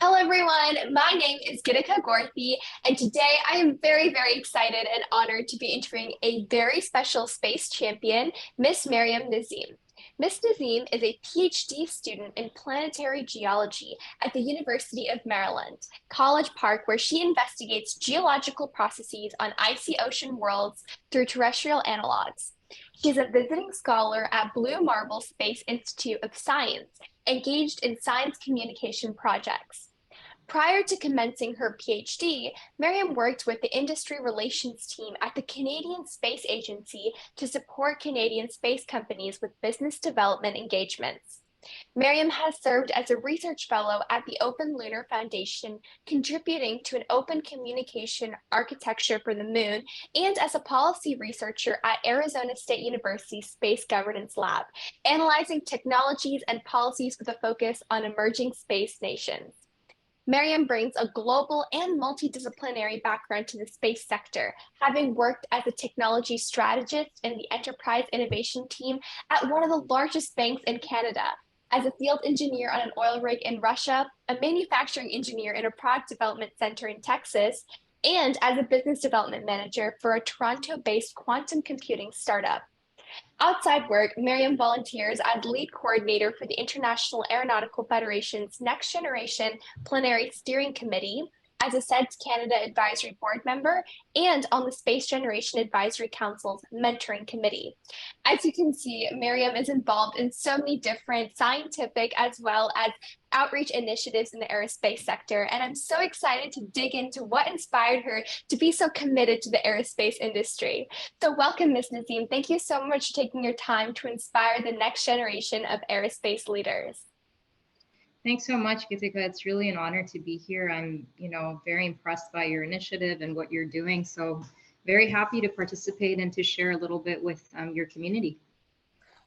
Hello, everyone. My name is Gitika Gorthy, and today I am very, very excited and honored to be interviewing a very special space champion, Miss Mariam Naseem. Miss Naseem is a PhD student in planetary geology at the University of Maryland, College Park, where she investigates geological processes on icy ocean worlds through terrestrial analogs. She's a visiting scholar at Blue Marble Space Institute of Science, engaged in science communication projects. Prior to commencing her PhD, Mariam worked with the industry relations team at the Canadian Space Agency to support Canadian space companies with business development engagements. Mariam has served as a research fellow at the Open Lunar Foundation, contributing to an open communication architecture for the moon, and as a policy researcher at Arizona State University Space Governance Lab, analyzing technologies and policies with a focus on emerging space nations. Mariam brings a global and multidisciplinary background to the space sector, having worked as a technology strategist in the enterprise innovation team at one of the largest banks in Canada, as a field engineer on an oil rig in Russia, a manufacturing engineer in a product development center in Texas, and as a business development manager for a Toronto-based quantum computing startup. Outside work, Mariam volunteers as lead coordinator for the International Aeronautical Federation's Next Generation Plenary Steering Committee, as a SEDS Canada Advisory Board member, and on the Space Generation Advisory Council's Mentoring Committee. As you can see, Mariam is involved in so many different scientific as well as outreach initiatives in the aerospace sector, and I'm so excited to dig into what inspired her to be so committed to the aerospace industry. So welcome, Ms. Naseem. Thank you so much for taking your time to inspire the next generation of aerospace leaders. Thanks so much, Gitika. It's really an honor to be here. I'm, very impressed by your initiative and what you're doing. So very happy to participate and to share a little bit with your community.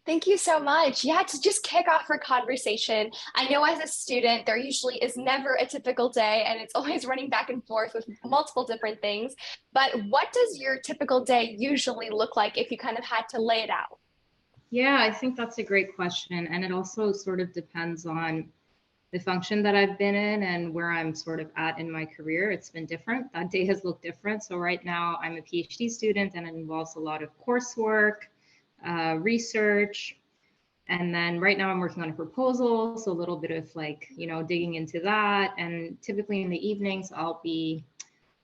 Thank you so much. Yeah, to just kick off our conversation, I know as a student, there usually is never a typical day and it's always running back and forth with multiple different things. But what does your typical day usually look like if you kind of had to lay it out? Yeah, I think that's a great question. And it also sort of depends on the function that I've been in and where I'm sort of at in my career. It's been different. That day has looked different. So right now I'm a PhD student and it involves a lot of coursework, research. And then right now I'm working on a proposal. So a little bit of digging into that. And typically in the evenings, I'll be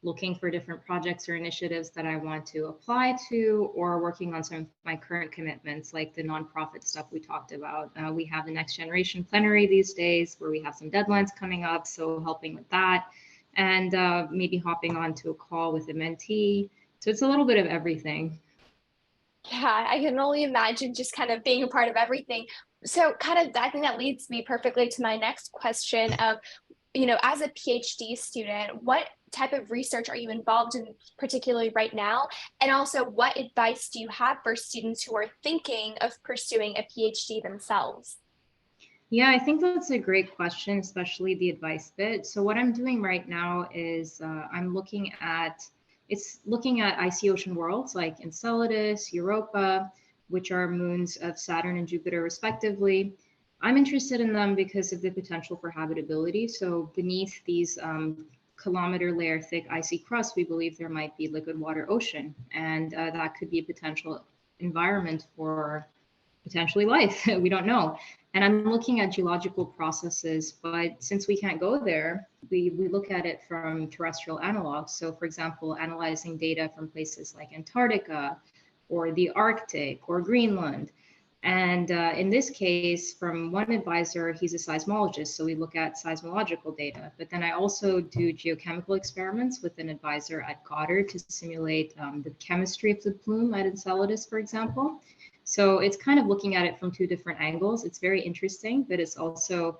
looking for different projects or initiatives that I want to apply to, or working on some of my current commitments, like the nonprofit stuff we talked about. We have the Next Generation Plenary these days where we have some deadlines coming up, so helping with that, and maybe hopping onto a call with a mentee. So it's a little bit of everything. Yeah, I can only imagine just kind of being a part of everything. So, kind of, I think that leads me perfectly to my next question of, as a PhD student, what type of research are you involved in, particularly right now? And also, what advice do you have for students who are thinking of pursuing a PhD themselves? Yeah, I think that's a great question, especially the advice bit. So what I'm doing right now is I'm looking at icy ocean worlds like Enceladus, Europa, which are moons of Saturn and Jupiter respectively. I'm interested in them because of the potential for habitability. So beneath these kilometer layer thick icy crust, we believe there might be liquid water ocean, and that could be a potential environment for potentially life. We don't know. And I'm looking at geological processes, but since we can't go there, we look at it from terrestrial analogs. So for example, analyzing data from places like Antarctica or the Arctic or Greenland. And in this case, from one advisor, he's a seismologist, so we look at seismological data. But then I also do geochemical experiments with an advisor at Goddard to simulate the chemistry of the plume at Enceladus, for example. So it's kind of looking at it from two different angles. It's very interesting, but it's also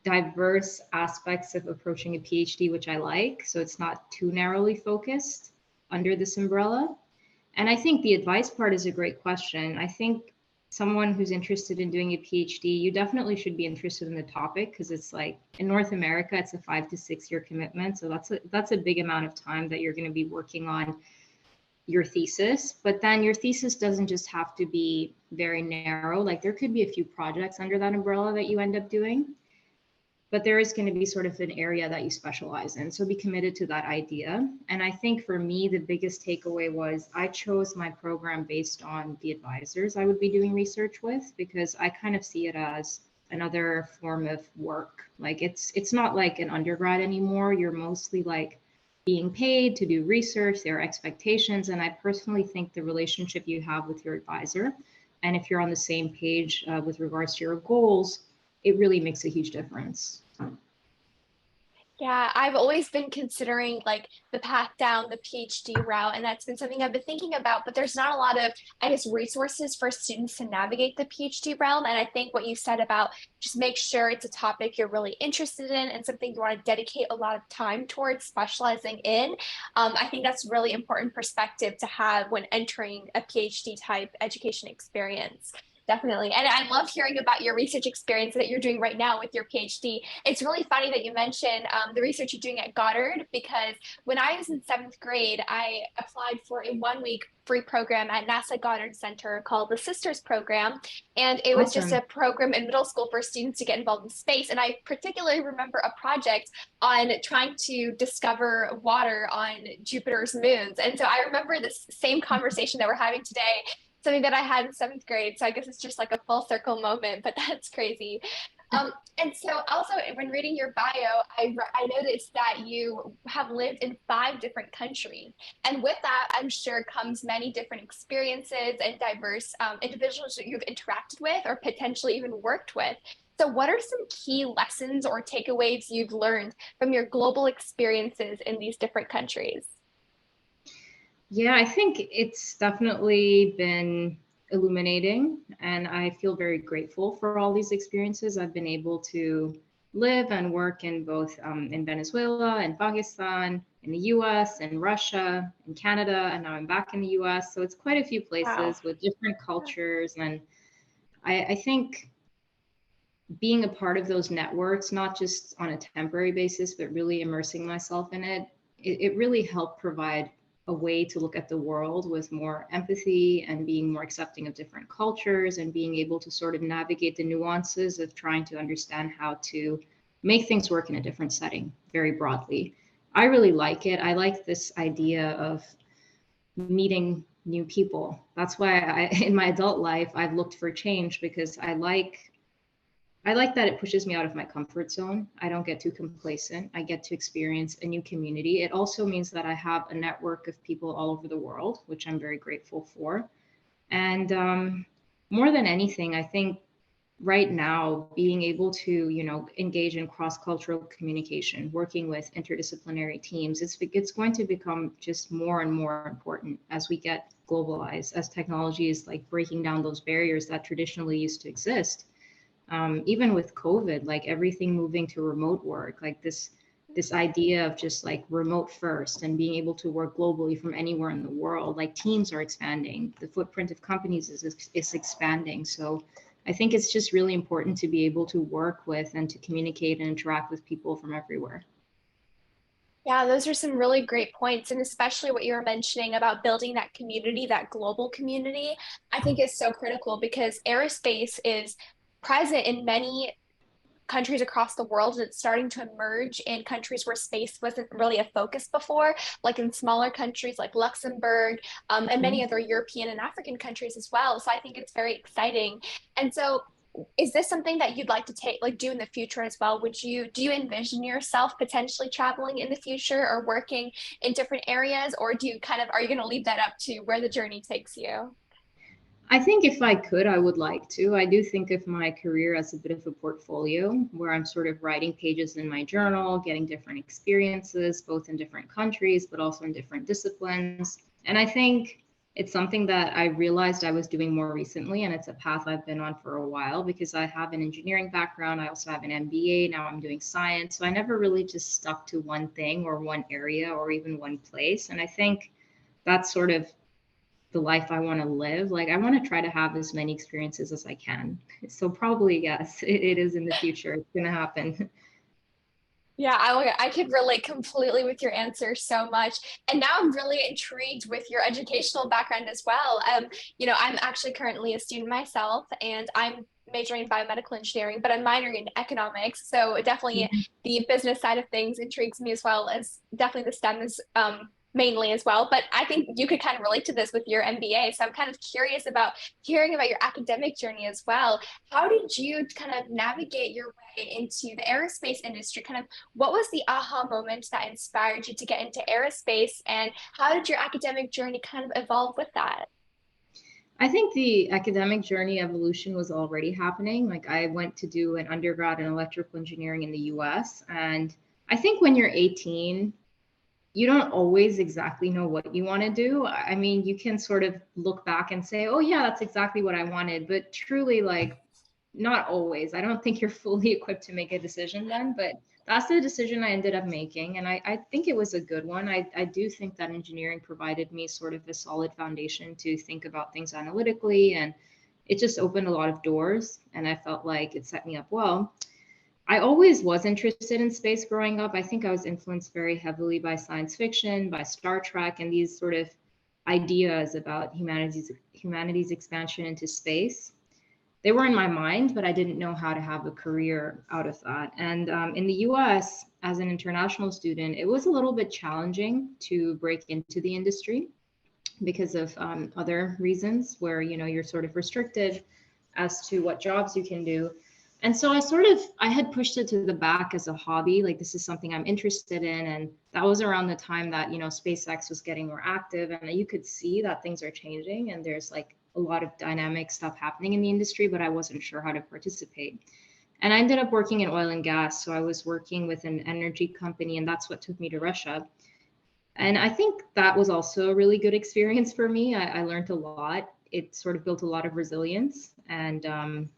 diverse aspects of approaching a PhD, which I like. So it's not too narrowly focused under this umbrella. And I think the advice part is a great question. I think someone who's interested in doing a PhD, you definitely should be interested in the topic, because it's like in North America, it's a 5 to 6 year commitment. So that's a big amount of time that you're going to be working on your thesis. But then your thesis doesn't just have to be very narrow. Like there could be a few projects under that umbrella that you end up doing. but there is going to be sort of an area that you specialize in. So be committed to that idea. And I think for me, the biggest takeaway was I chose my program based on the advisors I would be doing research with, because I kind of see it as another form of work. Like it's not like an undergrad anymore. You're mostly like being paid to do research, there are expectations. And I personally think the relationship you have with your advisor, and if you're on the same page with regards to your goals, it really makes a huge difference. Yeah, I've always been considering like the path down the PhD route, and that's been something I've been thinking about. But there's not a lot of, I guess, resources for students to navigate the PhD realm. And I think what you said about just make sure it's a topic you're really interested in and something you want to dedicate a lot of time towards specializing in. I think that's really important perspective to have when entering a PhD type education experience. Definitely. And I love hearing about your research experience that you're doing right now with your PhD. It's really funny that you mentioned the research you're doing at Goddard, because when I was in seventh grade, I applied for a 1 week free program at NASA Goddard Center called the Sisters Program. And it was just a Awesome. program in middle school for students to get involved in space. And I particularly remember a project on trying to discover water on Jupiter's moons. And so I remember this same conversation that we're having today, something that I had in seventh grade. So I guess it's just like a full circle moment, but that's crazy. And so also when reading your bio, I noticed that you have lived in 5 different countries. And with that, I'm sure comes many different experiences and diverse individuals that you've interacted with or potentially even worked with. So what are some key lessons or takeaways you've learned from your global experiences in these different countries? Yeah, I think it's definitely been illuminating, and I feel very grateful for all these experiences. I've been able to live and work in both in Venezuela and Pakistan, in the US and Russia, in Canada, and now I'm back in the US. So it's quite a few Wow. places with different cultures. And I think being a part of those networks, not just on a temporary basis, but really immersing myself in it really helped provide a way to look at the world with more empathy and being more accepting of different cultures and being able to sort of navigate the nuances of trying to understand how to make things work in a different setting very broadly. I really like it. I like this idea of meeting new people. That's why in my adult life, I've looked for change because I like that it pushes me out of my comfort zone. I don't get too complacent. I get to experience a new community. It also means that I have a network of people all over the world, which I'm very grateful for. And more than anything, I think right now being able to, engage in cross-cultural communication, working with interdisciplinary teams, it's going to become just more and more important as we get globalized, as technology is like breaking down those barriers that traditionally used to exist. Even with COVID, like everything moving to remote work, like this idea of just like remote first and being able to work globally from anywhere in the world, like teams are expanding, the footprint of companies is expanding. So I think it's just really important to be able to work with and to communicate and interact with people from everywhere. Yeah, those are some really great points. And especially what you were mentioning about building that community, that global community, I think is so critical because aerospace is present in many countries across the world, and it's starting to emerge in countries where space wasn't really a focus before, like in smaller countries like Luxembourg, and many other European and African countries as well. So I think it's very exciting. And so is this something that you'd like to take, like do in the future as well? Do you envision yourself potentially traveling in the future or working in different areas, or do you kind of, are you going to leave that up to where the journey takes you? I think if I could, I would like to. I do think of my career as a bit of a portfolio where I'm sort of writing pages in my journal, getting different experiences, both in different countries, but also in different disciplines. And I think it's something that I realized I was doing more recently, and it's a path I've been on for a while because I have an engineering background. I also have an MBA. Now I'm doing science. So I never really just stuck to one thing or one area or even one place. And I think that's sort of the life I want to live. Like I want to try to have as many experiences as I can. So probably yes, it is in the future. It's gonna happen. Yeah, I could relate completely with your answer so much. And now I'm really intrigued with your educational background as well. I'm actually currently a student myself, and I'm majoring in biomedical engineering, but I'm minoring in economics. So definitely the business side of things intrigues me as well as definitely the STEM is mainly as well. But I think you could kind of relate to this with your MBA. So I'm kind of curious about hearing about your academic journey as well. How did you kind of navigate your way into the aerospace industry? Kind of what was the aha moment that inspired you to get into aerospace, and how did your academic journey kind of evolve with that? I think the academic journey evolution was already happening. Like I went to do an undergrad in electrical engineering in the US. And I think when you're 18, you don't always exactly know what you want to do. I mean, you can sort of look back and say, oh, yeah, that's exactly what I wanted. But truly, like, not always. I don't think you're fully equipped to make a decision then, but that's the decision I ended up making. And I think it was a good one. I do think that engineering provided me sort of a solid foundation to think about things analytically. And it just opened a lot of doors. And I felt like it set me up well. I always was interested in space growing up. I think I was influenced very heavily by science fiction, by Star Trek, and these sort of ideas about humanity's expansion into space. They were in my mind, but I didn't know how to have a career out of that. And in the US, as an international student, it was a little bit challenging to break into the industry because of other reasons where, you know, you're sort of restricted as to what jobs you can do. And so I had pushed it to the back as a hobby, like this is something I'm interested in. And that was around the time that, you know, SpaceX was getting more active and you could see that things are changing and there's like a lot of dynamic stuff happening in the industry, but I wasn't sure how to participate. And I ended up working in oil and gas. So I was working with an energy company and that's what took me to Russia. And I think that was also a really good experience for me. I learned a lot. It sort of built a lot of resilience and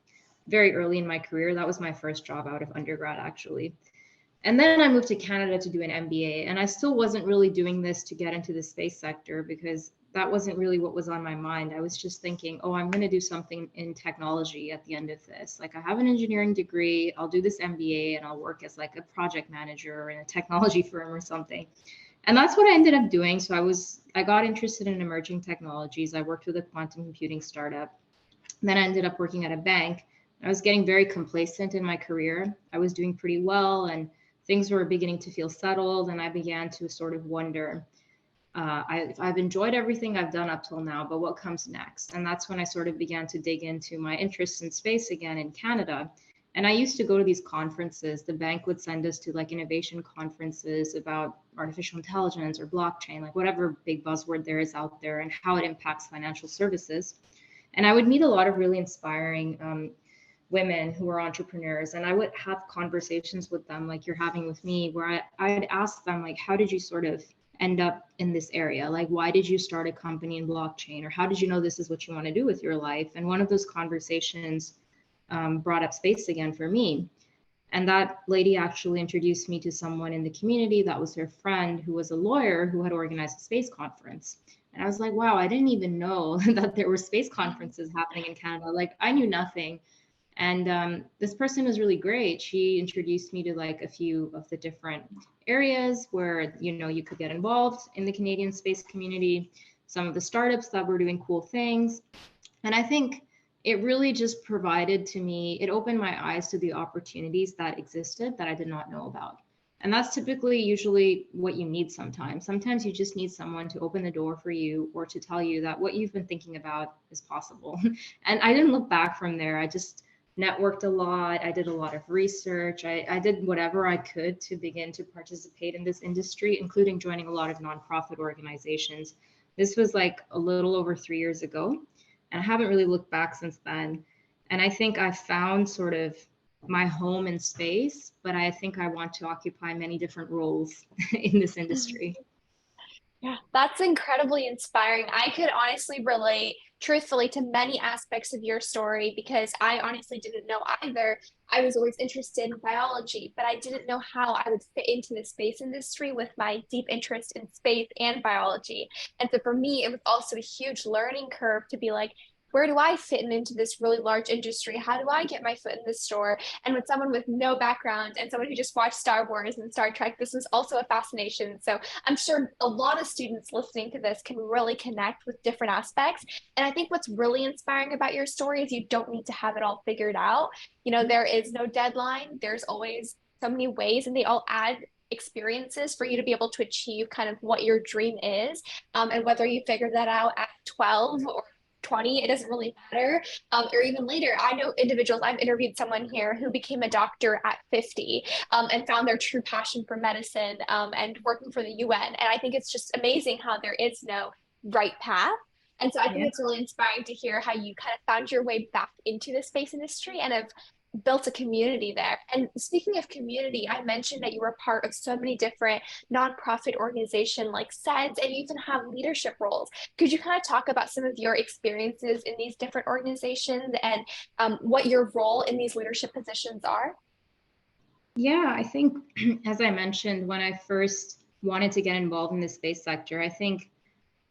very early in my career. That was my first job out of undergrad, actually. And then I moved to Canada to do an MBA. And I still wasn't really doing this to get into the space sector because that wasn't really what was on my mind. I was just thinking, oh, I'm going to do something in technology at the end of this. Like I have an engineering degree, I'll do this MBA and I'll work as like a project manager in a technology firm or something. And that's what I ended up doing. So I got interested in emerging technologies. I worked with a quantum computing startup. Then I ended up working at a bank. I was getting very complacent in my career. I was doing pretty well and things were beginning to feel settled. And I began to sort of wonder, I've enjoyed everything I've done up till now, but what comes next? And that's when I sort of began to dig into my interests in space again in Canada. And I used to go to these conferences. The bank would send us to like innovation conferences about artificial intelligence or blockchain, like whatever big buzzword there is out there and how it impacts financial services. And I would meet a lot of really inspiring women who are entrepreneurs, and I would have conversations with them like you're having with me, where I'd ask them like, how did you sort of end up in this area? Like, why did you start a company in blockchain? Or how did you know this is what you want to do with your life? And one of those conversations brought up space again for me. And that lady actually introduced me to someone in the community that was her friend who was a lawyer who had organized a space conference. And I was like, wow, I didn't even know that there were space conferences happening in Canada. Like I knew nothing. And this person was really great. She introduced me to like a few of the different areas where, you know, you could get involved in the Canadian space community, some of the startups that were doing cool things. And I think it really just provided to me, it opened my eyes to the opportunities that existed that I did not know about. And that's typically usually what you need sometimes. Sometimes you just need someone to open the door for you or to tell you that what you've been thinking about is possible. And I didn't look back from there. I just networked a lot. I did a lot of research. I did whatever I could to begin to participate in this industry, including joining a lot of nonprofit organizations. This was like a little over 3 years ago, and I haven't really looked back since then. And I think I found sort of my home in space, but I think I want to occupy many different roles in this industry. Yeah, that's incredibly inspiring. I could honestly relate truthfully to many aspects of your story because I honestly didn't know either. I was always interested in biology, but I didn't know how I would fit into the space industry with my deep interest in space and biology. And so for me, it was also a huge learning curve to be like, where do I fit into this really large industry? How do I get my foot in the store? And with someone with no background and someone who just watched Star Wars and Star Trek, this was also a fascination. So I'm sure a lot of students listening to this can really connect with different aspects. And I think what's really inspiring about your story is you don't need to have it all figured out. You know, there is no deadline. There's always so many ways, and they all add experiences for you to be able to achieve kind of what your dream is. And whether you figure that out at 12 or 20, it doesn't really matter. Or even later, I know individuals, I've interviewed someone here who became a doctor at 50 and found their true passion for medicine and working for the UN. And I think it's just amazing how there is no right path. And so I think Yeah. it's really inspiring to hear how you kind of found your way back into the space industry and have built a community there. And speaking of community, I mentioned that you were part of so many different nonprofit organizations like SEDS, and you even have leadership roles. Could you kind of talk about some of your experiences in these different organizations and what your role in these leadership positions are? Yeah, I think, as I mentioned, when I first wanted to get involved in the space sector, I think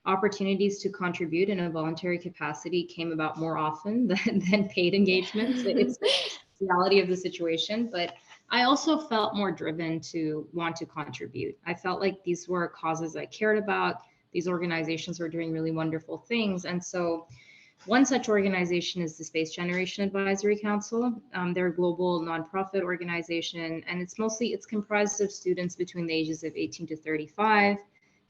opportunities to contribute in a voluntary capacity came about more often than paid engagements. It's just the reality of the situation. But I also felt more driven to want to contribute. I felt like these were causes I cared about. These organizations were doing really wonderful things. And so one such organization is the Space Generation Advisory Council. They're a global nonprofit organization, and it's comprised of students between the ages of 18 to 35.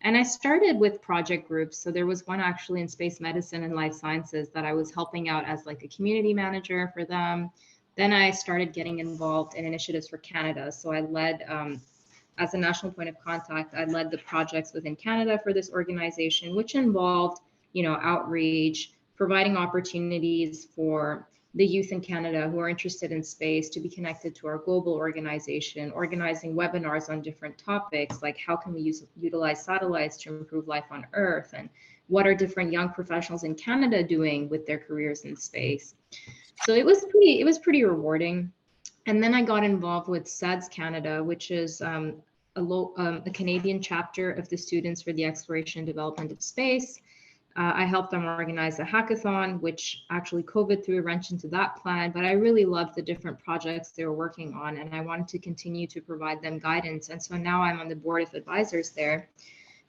And I started with project groups. So there was one actually in space medicine and life sciences that I was helping out as like a community manager for them. Then I started getting involved in initiatives for Canada. So I led, as a national point of contact, I led the projects within Canada for this organization, which involved, outreach, providing opportunities for the youth in Canada who are interested in space to be connected to our global organization, organizing webinars on different topics like how can we utilize satellites to improve life on Earth, and what are different young professionals in Canada doing with their careers in space. So it was pretty rewarding. And then I got involved with SEDS Canada, which is a Canadian chapter of the Students for the Exploration and Development of Space. I helped them organize a hackathon, which actually COVID threw a wrench into that plan, but I really loved the different projects they were working on, and I wanted to continue to provide them guidance. And so now I'm on the board of advisors there,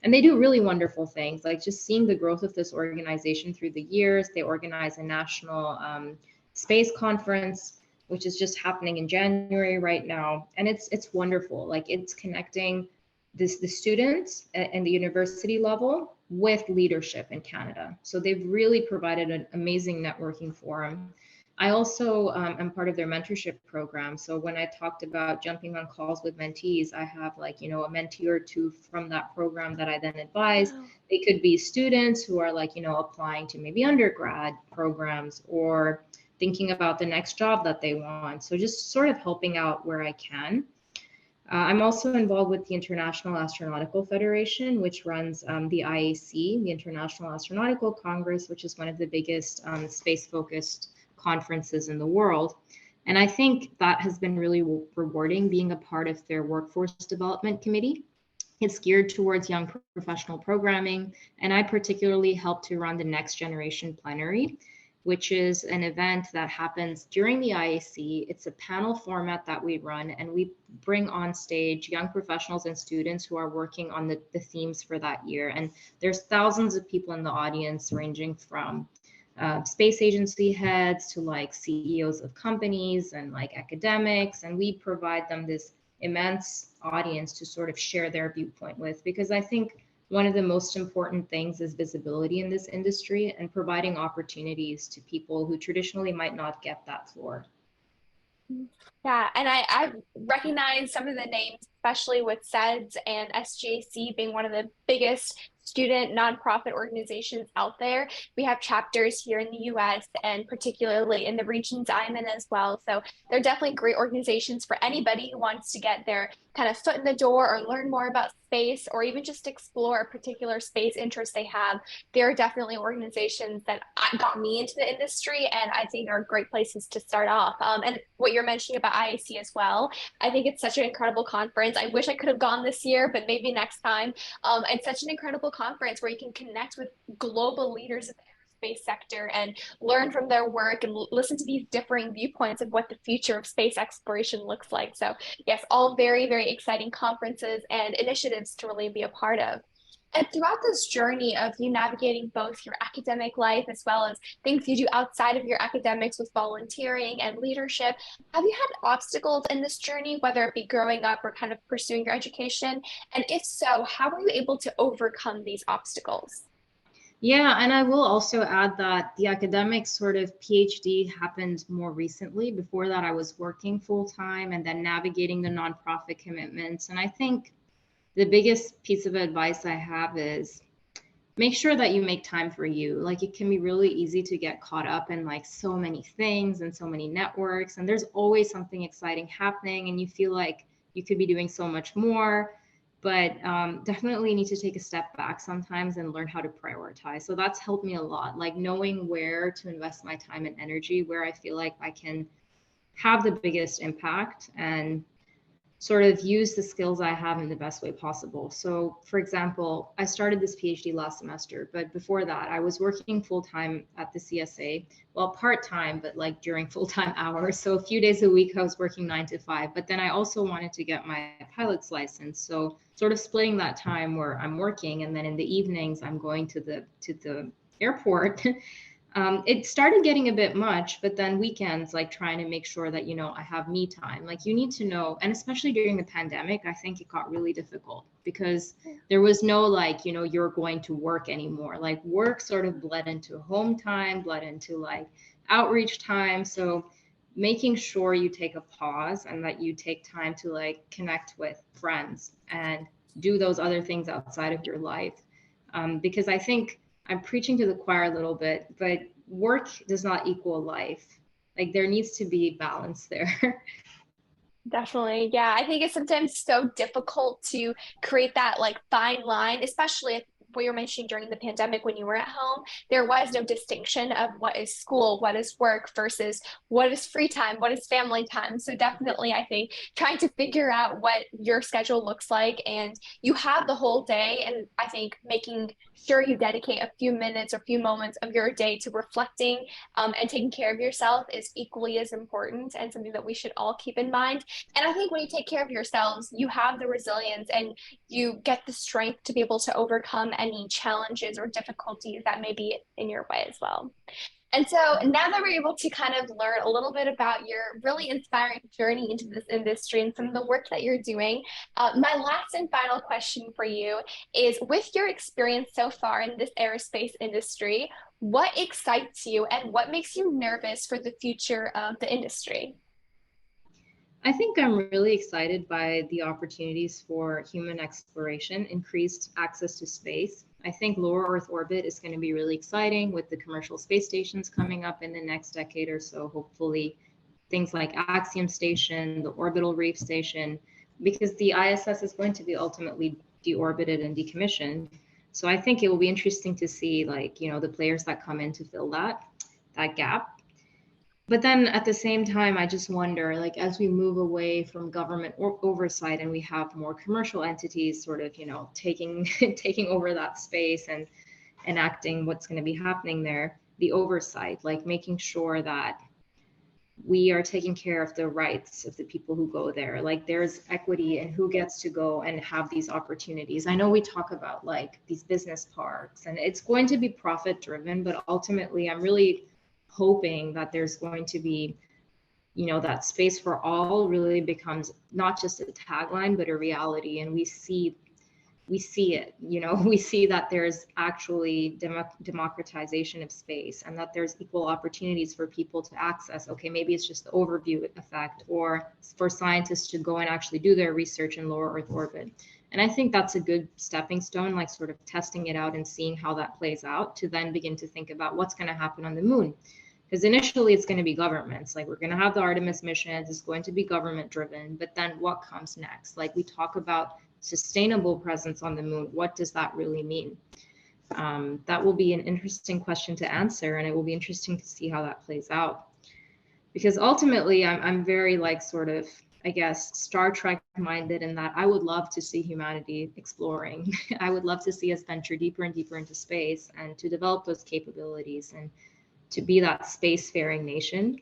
and they do really wonderful things, like just seeing the growth of this organization through the years. They organize a national space conference, which is just happening in January right now, and it's wonderful. Like, it's connecting the students and the university level with leadership in Canada. So they've really provided an amazing networking forum. I also am part of their mentorship program. So when I talked about jumping on calls with mentees, I have a mentee or two from that program that I then advise. Wow. They could be students who are applying to maybe undergrad programs or thinking about the next job that they want. So just sort of helping out where I can. I'm also involved with the International Astronautical Federation, which runs the IAC, the International Astronautical Congress, which is one of the biggest space-focused conferences in the world. And I think that has been really rewarding, being a part of their workforce development committee. It's geared towards young professional programming, and I particularly help to run the Next Generation Plenary, which is an event that happens during the IAC. It's a panel format that we run, and we bring on stage young professionals and students who are working on the themes for that year. And there's thousands of people in the audience, ranging from space agency heads to CEOs of companies and academics. And we provide them this immense audience to sort of share their viewpoint with, because I think one of the most important things is visibility in this industry and providing opportunities to people who traditionally might not get that floor. Yeah, and I recognize some of the names, especially with SEDS and SGAC being one of the biggest student nonprofit organizations out there. We have chapters here in the US and particularly in the regions I'm in as well. So they're definitely great organizations for anybody who wants to get their kind of foot in the door or learn more about space or even just explore a particular space interest they have. There are definitely organizations that got me into the industry and I think are great places to start off. And what you're mentioning about IAC as well, I think it's such an incredible conference. I wish I could have gone this year, but maybe next time. It's such an incredible conference where you can connect with global leaders of space sector and learn from their work and listen to these differing viewpoints of what the future of space exploration looks like. So yes, all very, very exciting conferences and initiatives to really be a part of. And throughout this journey of you navigating both your academic life as well as things you do outside of your academics with volunteering and leadership, have you had obstacles in this journey, whether it be growing up or kind of pursuing your education? And if so, how were you able to overcome these obstacles? Yeah, and I will also add that the academic sort of PhD happened more recently. Before that, I was working full time and then navigating the nonprofit commitments. And I think the biggest piece of advice I have is make sure that you make time for you. Like, it can be really easy to get caught up in like so many things and so many networks, and there's always something exciting happening and you feel like you could be doing so much more, but definitely need to take a step back sometimes and learn how to prioritize. So that's helped me a lot, like knowing where to invest my time and energy, where I feel like I can have the biggest impact and sort of use the skills I have in the best way possible. So for example, I started this PhD last semester, but before that I was working full-time at the CSA, well, part-time, but like during full-time hours. So a few days a week I was working 9 to 5, but then I also wanted to get my pilot's license. So sort of splitting that time where I'm working and then in the evenings I'm going to the airport. It started getting a bit much, but then weekends, like trying to make sure that, I have me time. Like you need to know, and especially during the pandemic, I think it got really difficult because there was no like, you're going to work anymore. Like work sort of bled into home time, bled into like outreach time. So making sure you take a pause and that you take time to like connect with friends and do those other things outside of your life. Because I think I'm preaching to the choir a little bit, but work does not equal life. Like there needs to be balance there. Definitely. Yeah. I think it's sometimes so difficult to create that like fine line, especially if what you were mentioning during the pandemic when you were at home, there was no distinction of what is school, what is work versus what is free time, what is family time. So definitely, I think trying to figure out what your schedule looks like and you have the whole day. And I think making sure you dedicate a few minutes or few moments of your day to reflecting and taking care of yourself is equally as important and something that we should all keep in mind. And I think when you take care of yourselves, you have the resilience and you get the strength to be able to overcome any challenges or difficulties that may be in your way as well. And so now that we're able to kind of learn a little bit about your really inspiring journey into this industry and some of the work that you're doing, my last and final question for you is with your experience so far in this aerospace industry, what excites you and what makes you nervous for the future of the industry? I think I'm really excited by the opportunities for human exploration, increased access to space. I think low Earth orbit is going to be really exciting with the commercial space stations coming up in the next decade or so, hopefully things like Axiom Station, the Orbital Reef Station, because the ISS is going to be ultimately deorbited and decommissioned. So I think it will be interesting to see like, the players that come in to fill that gap. But then at the same time, I just wonder, like, as we move away from government oversight and we have more commercial entities sort of, taking taking over that space and enacting what's going to be happening there, the oversight, like making sure that we are taking care of the rights of the people who go there. Like there's equity in who gets to go and have these opportunities. I know we talk about like these business parks and it's going to be profit driven, but ultimately I'm really hoping that there's going to be, that space for all really becomes not just a tagline, but a reality. And we see it, we see that there's actually democratization of space and that there's equal opportunities for people to access. Okay, maybe it's just the overview effect or for scientists to go and actually do their research in lower Earth orbit. And I think that's a good stepping stone, like sort of testing it out and seeing how that plays out to then begin to think about what's going to happen on the moon. Because initially it's going to be governments, like we're going to have the Artemis missions, it's going to be government driven, but then what comes next? Like we talk about sustainable presence on the moon, what does that really mean? That will be an interesting question to answer, and it will be interesting to see how that plays out. Because ultimately I'm very like sort of I guess, Star Trek minded in that I would love to see humanity exploring. I would love to see us venture deeper and deeper into space and to develop those capabilities and to be that spacefaring nation.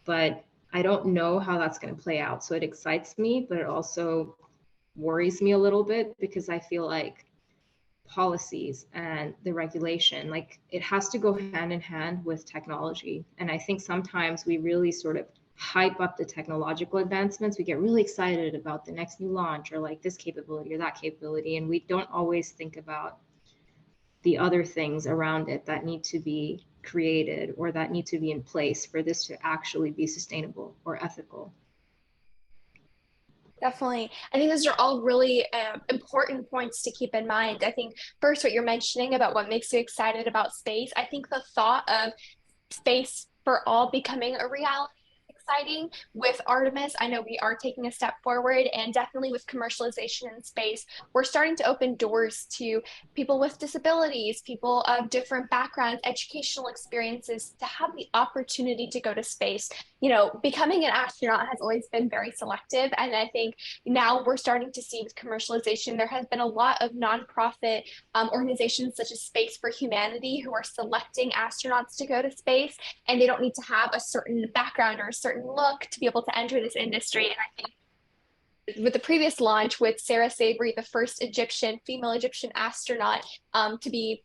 But I don't know how that's going to play out. So it excites me, but it also worries me a little bit because I feel like policies and the regulation, like it has to go hand in hand with technology. And I think sometimes we really sort of hype up the technological advancements. We get really excited about the next new launch or like this capability or that capability. And we don't always think about the other things around it that need to be created or that need to be in place for this to actually be sustainable or ethical. Definitely. I think those are all really important points to keep in mind. I think first, what you're mentioning about what makes you excited about space, I think the thought of space for all becoming a reality is exciting. With Artemis, I know we are taking a step forward, and definitely with commercialization in space, we're starting to open doors to people with disabilities, people of different backgrounds, educational experiences to have the opportunity to go to space. You know, becoming an astronaut has always been very selective, and I think now we're starting to see with commercialization, there has been a lot of nonprofit organizations such as Space for Humanity who are selecting astronauts to go to space, and they don't need to have a certain background or a certain look to be able to enter this industry. And I think with the previous launch with Sarah Savory, the first female Egyptian astronaut to be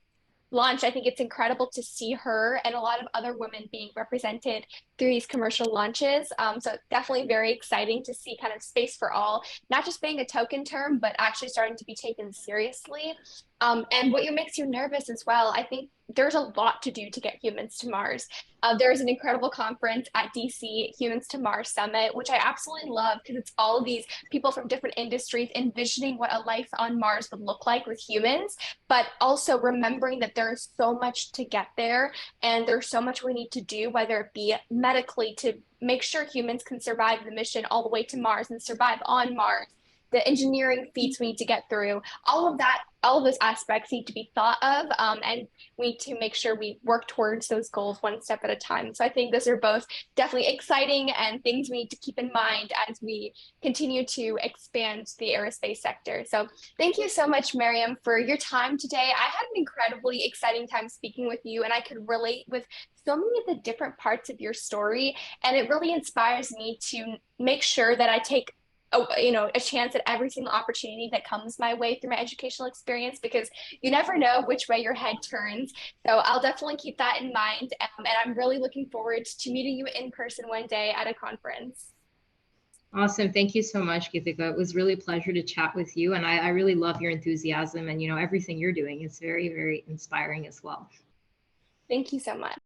launched, I think it's incredible to see her and a lot of other women being represented through these commercial launches. So definitely very exciting to see kind of space for all, not just being a token term, but actually starting to be taken seriously. And what makes you nervous as well, I think there's a lot to do to get humans to Mars. There's an incredible conference at DC, Humans to Mars Summit, which I absolutely love because it's all of these people from different industries envisioning what a life on Mars would look like with humans, but also remembering that there's so much to get there and there's so much we need to do, whether it be medically to make sure humans can survive the mission all the way to Mars and survive on Mars, the engineering feats we need to get through, all of that, all of those aspects need to be thought of, and we need to make sure we work towards those goals one step at a time. So I think those are both definitely exciting and things we need to keep in mind as we continue to expand the aerospace sector. So thank you so much, Mariam, for your time today. I had an incredibly exciting time speaking with you, and I could relate with so many of the different parts of your story, and it really inspires me to make sure that I take a chance at every single opportunity that comes my way through my educational experience, because you never know which way your head turns. So I'll definitely keep that in mind. And I'm really looking forward to meeting you in person one day at a conference. Awesome. Thank you so much, Geethika. It was really a pleasure to chat with you. And I really love your enthusiasm and, everything you're doing. It's very, very inspiring as well. Thank you so much.